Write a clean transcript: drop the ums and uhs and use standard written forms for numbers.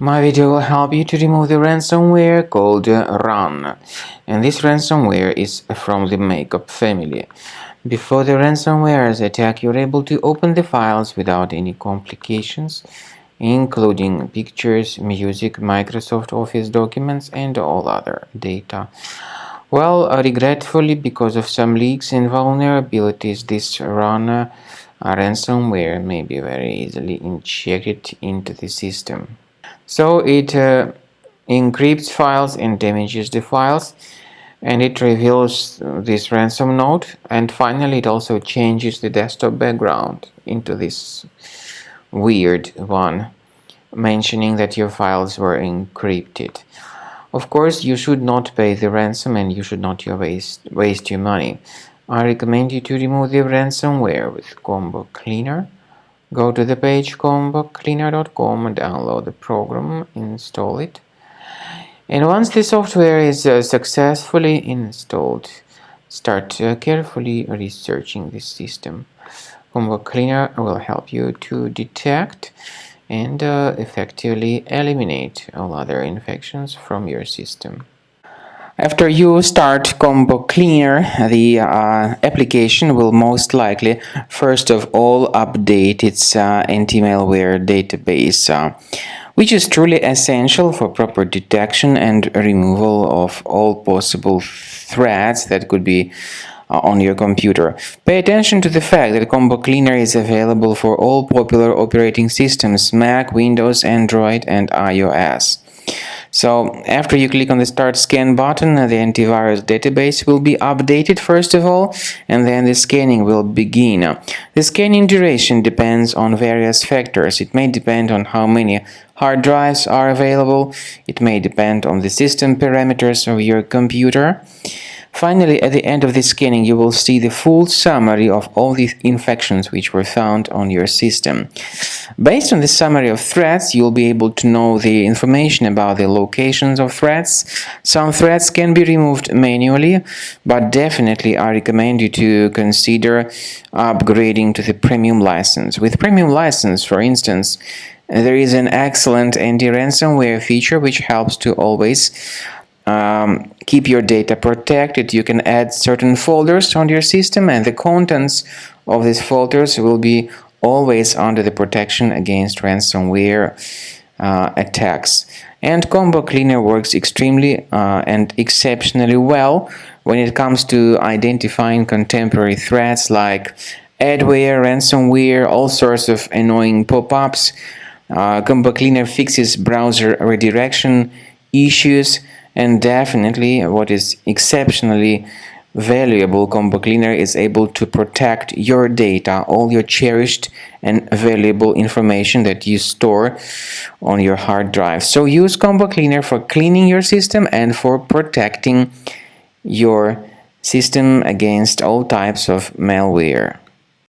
My video will help you to remove the ransomware called RUN, and this ransomware is from the makeup family. Before the ransomware's attack, you're able to open the files without any complications, including pictures, music, Microsoft Office documents, and all other data. Well, regretfully, because of some leaks and vulnerabilities, this RUN ransomware may be very easily injected into the system. So it encrypts files and damages the files, and it reveals this ransom note, and finally it also changes the desktop background into this weird one, mentioning that your files were encrypted. Of course, you should not pay the ransom and you should not waste your money. I recommend you to remove the ransomware with Combo Cleaner. Go to the page combocleaner.com and download the program, install it. And once the software is successfully installed, start carefully researching the system. Combo Cleaner will help you to detect and effectively eliminate all other infections from your system. After you start Combo Cleaner, the application will most likely first of all update its anti-malware database, which is truly essential for proper detection and removal of all possible threats that could be on your computer. Pay attention to the fact that Combo Cleaner is available for all popular operating systems: Mac, Windows, Android, and iOS. So after you click on the Start Scan button, the antivirus database will be updated first of all, and then the scanning will begin. The scanning duration depends on various factors. It may depend on how many hard drives are available. It may depend on the system parameters of your computer. Finally, at the end of the scanning, you will see the full summary of all the infections which were found on your system. Based on the summary of threats, you'll be able to know the information about the locations of threats. Some threats can be removed manually, but definitely I recommend you to consider upgrading to the premium license. With premium license, for instance, there is an excellent anti-ransomware feature which helps to always keep your data protected. You can add certain folders on your system, and the contents of these folders will be always under the protection against ransomware attacks. And Combo Cleaner works extremely and exceptionally well when it comes to identifying contemporary threats like adware, ransomware, all sorts of annoying pop-ups. Combo Cleaner fixes browser redirection issues. And definitely, what is exceptionally valuable, Combo Cleaner is able to protect your data, all your cherished and valuable information that you store on your hard drive. So use Combo Cleaner for cleaning your system and for protecting your system against all types of malware.